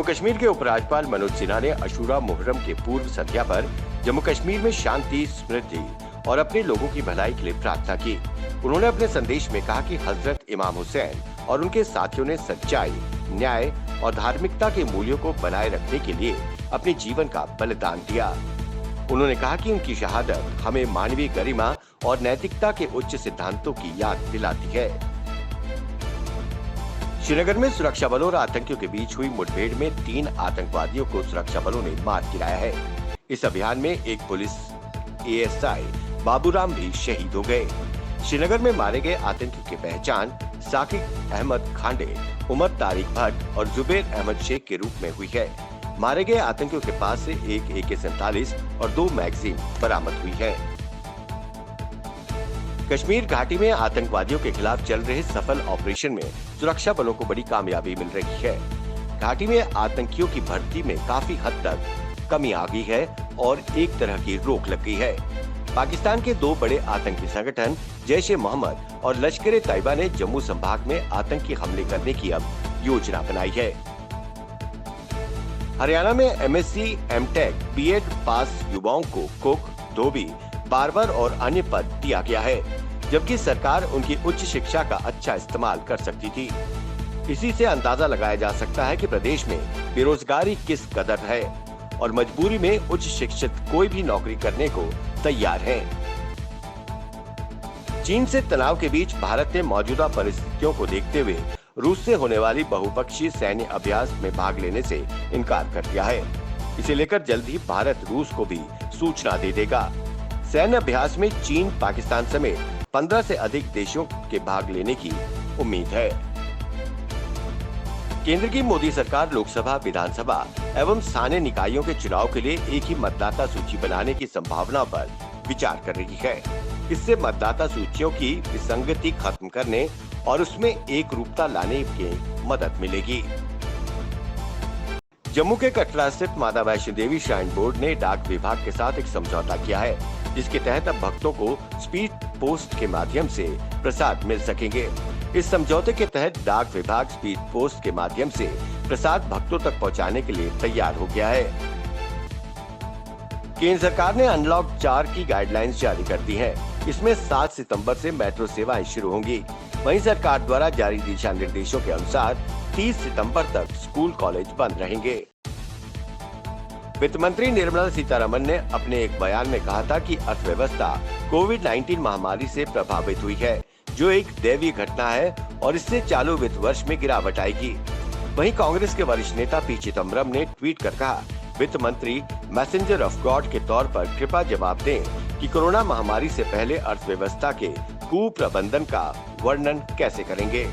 जम्मू कश्मीर के उपराज्यपाल मनोज सिन्हा ने अशूरा मुहर्रम के पूर्व संध्या पर जम्मू कश्मीर में शांति, समृद्धि और अपने लोगों की भलाई के लिए प्रार्थना की। उन्होंने अपने संदेश में कहा कि हजरत इमाम हुसैन और उनके साथियों ने सच्चाई, न्याय और धार्मिकता के मूल्यों को बनाए रखने के लिए अपने जीवन का बलिदान दिया। उन्होंने कहा कि उनकी शहादत हमें मानवीय गरिमा और नैतिकता के उच्च सिद्धांतों की याद दिलाती है। श्रीनगर में सुरक्षा बलों और आतंकियों के बीच हुई मुठभेड़ में 3 आतंकवादियों को सुरक्षा बलों ने मार गिराया है। इस अभियान में एक पुलिस एएसआई बाबूराम भी शहीद हो गए। श्रीनगर में मारे गए आतंकियों की पहचान साकिब अहमद खांडे, उमर तारिक भट्ट और जुबैर अहमद शेख के रूप में हुई है। मारे गए आतंकियों के पास से एक AK-47 और 2 मैगजीन बरामद हुई है। कश्मीर घाटी में आतंकवादियों के खिलाफ चल रहे सफल ऑपरेशन में सुरक्षा बलों को बड़ी कामयाबी मिल रही है। घाटी में आतंकियों की भर्ती में काफी हद तक कमी आ गई है और एक तरह की रोक लग गई है। पाकिस्तान के 2 बड़े आतंकी संगठन जैश-ए-मोहम्मद और लश्कर-ए-तैयबा ने जम्मू संभाग में आतंकी हमले करने की अब योजना बनाई है। हरियाणा में MSc, M.Tech, B.Ed पास युवाओं को कुक, धोबी, बार्बर और अन्य पद दिया गया है, जबकि सरकार उनकी उच्च शिक्षा का अच्छा इस्तेमाल कर सकती थी। इसी से अंदाजा लगाया जा सकता है कि प्रदेश में बेरोजगारी किस कदर है और मजबूरी में उच्च शिक्षित कोई भी नौकरी करने को तैयार है। चीन से तनाव के बीच भारत ने मौजूदा परिस्थितियों को देखते हुए रूस से होने वाली बहुपक्षीय सैन्य अभ्यास में भाग लेने से इनकार कर दिया है। इसे लेकर जल्द ही भारत रूस को भी सूचना दे देगा। सैन्य अभ्यास में चीन, पाकिस्तान समेत 15 से अधिक देशों के भाग लेने की उम्मीद है। केंद्र की मोदी सरकार लोकसभा, विधानसभा एवं स्थानीय निकायों के चुनाव के लिए एक ही मतदाता सूची बनाने की संभावना पर विचार कर रही है। इससे मतदाता सूचियों की विसंगति खत्म करने और उसमें एक रूपता लाने की मदद मिलेगी। जम्मू के कटरा स्थित माता वैष्णो देवी श्राइन बोर्ड ने डाक विभाग के साथ एक समझौता किया है, जिसके तहत अब भक्तों को स्पीड पोस्ट के माध्यम से प्रसाद मिल सकेंगे। इस समझौते के तहत डाक विभाग स्पीड पोस्ट के माध्यम से प्रसाद भक्तों तक पहुंचाने के लिए तैयार हो गया है। केंद्र सरकार ने अनलॉक 4 की गाइडलाइंस जारी कर दी है। इसमें 7 सितंबर से मेट्रो सेवाएं शुरू होंगी। वहीं सरकार द्वारा जारी दिशा निर्देशों के अनुसार 30 सितंबर तक स्कूल, कॉलेज बंद रहेंगे। वित्त मंत्री निर्मला सीतारमण ने अपने एक बयान में कहा था कि अर्थव्यवस्था कोविड-19 महामारी से प्रभावित हुई है, जो एक दैवीय घटना है और इससे चालू वित्त वर्ष में गिरावट आएगी। वहीं कांग्रेस के वरिष्ठ नेता पी चिदम्बरम ने ट्वीट कर कहा, वित्त मंत्री मैसेंजर ऑफ गॉड के तौर पर कृपया जवाब दें कि कोरोना महामारी से पहले अर्थव्यवस्था के कुप्रबंधन का वर्णन कैसे करेंगे।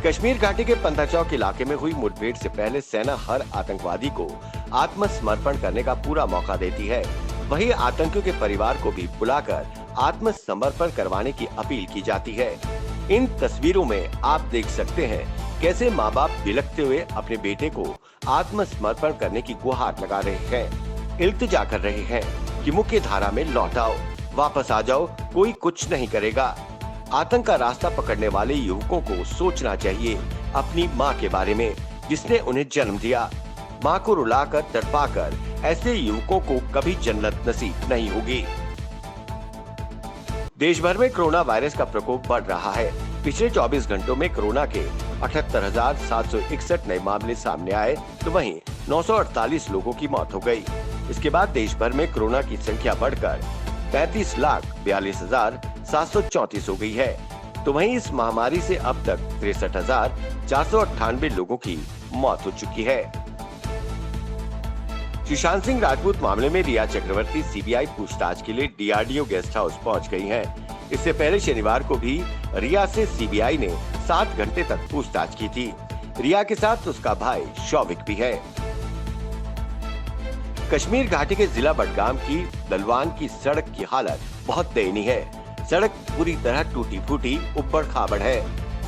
कश्मीर घाटी के पंथाचौक इलाके में हुई मुठभेड़ से पहले सेना हर आतंकवादी को आत्मसमर्पण करने का पूरा मौका देती है। वहीं आतंकियों के परिवार को भी बुलाकर आत्मसमर्पण करवाने की अपील की जाती है। इन तस्वीरों में आप देख सकते हैं कैसे माँ बाप बिलखते हुए अपने बेटे को आत्मसमर्पण करने की गुहार लगा रहे हैं, इल्तिजा कर रहे हैं कि मुख्य धारा में लौट आओ, वापस आ जाओ, कोई कुछ नहीं करेगा। आतंक का रास्ता पकड़ने वाले युवकों को सोचना चाहिए अपनी माँ के बारे में, जिसने उन्हें जन्म दिया। माँ को रुलाकर, तड़पाकर ऐसे युवकों को कभी जन्नत नसीब नहीं होगी। देश भर में कोरोना वायरस का प्रकोप बढ़ रहा है। पिछले 24 घंटों में कोरोना के 78,761 नए मामले सामने आए, तो वहीं 948 लोगों की मौत हो गई। इसके बाद देश भर में कोरोना की संख्या बढ़कर 35,42,734 हो गई है। तो वहीं इस महामारी से अब तक 63,498 लोगों की मौत हो चुकी है। सुशांत सिंह राजपूत मामले में रिया चक्रवर्ती सीबीआई पूछताछ के लिए DRDO गेस्ट हाउस पहुंच गई हैं। इससे पहले शनिवार को भी रिया से सीबीआई ने 7 घंटे तक पूछताछ की थी। रिया के साथ उसका भाई शौविक भी है। कश्मीर घाटी के जिला बडगाम की दलवान की सड़क की हालत बहुत दयनीय है। सड़क पूरी तरह टूटी फूटी, उबड़ खाबड़ है।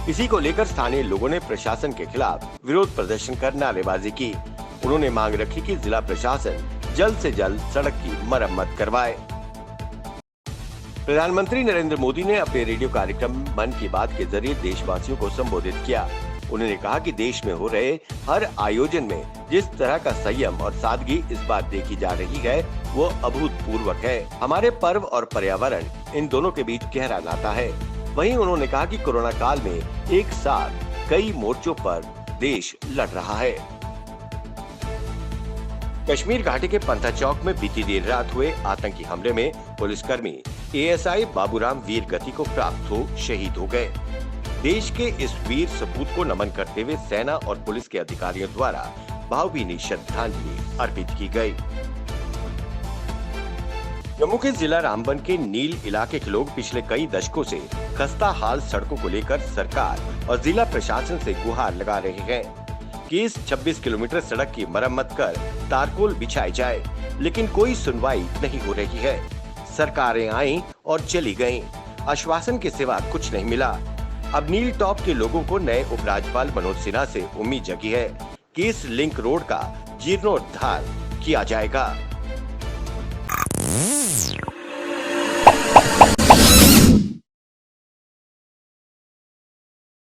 इसी को लेकर स्थानीय लोगों ने प्रशासन के खिलाफ विरोध प्रदर्शन कर नारेबाजी की। उन्होंने मांग रखी कि जिला प्रशासन जल्द से जल्द सड़क की मरम्मत करवाए। प्रधानमंत्री नरेंद्र मोदी ने अपने रेडियो कार्यक्रम मन की बात के जरिए देशवासियों को संबोधित किया। उन्होंने कहा कि देश में हो रहे हर आयोजन में जिस तरह का संयम और सादगी इस बार देखी जा रही है वो अभूतपूर्व है। हमारे पर्व और पर्यावरण इन दोनों के बीच गहरा नाता है। वहीं उन्होंने कहा कि कोरोना काल में एक साथ कई मोर्चों पर देश लड़ रहा है। कश्मीर घाटी के पंथा चौक में बीती देर रात हुए आतंकी हमले में पुलिसकर्मी एएसआई बाबूराम वीर गति को प्राप्त हो शहीद हो गए। देश के इस वीर सपूत को नमन करते हुए सेना और पुलिस के अधिकारियों द्वारा भावभीनी श्रद्धांजलि अर्पित की गई। जम्मू के जिला रामबन के नील इलाके के लोग पिछले कई दशकों से खस्ता हाल सड़कों को लेकर सरकार और जिला प्रशासन से गुहार लगा रहे हैं कि इस 26 किलोमीटर सड़क की मरम्मत कर तारकोल बिछाई जाए, लेकिन कोई सुनवाई नहीं हो रही है। सरकारें आईं और चली गईं, आश्वासन के सिवा कुछ नहीं मिला। अब नील टॉप के लोगों को नए उपराज्यपाल मनोज सिन्हा से उम्मीद जगी है कि इस लिंक रोड का जीर्णोद्धार किया जाएगा।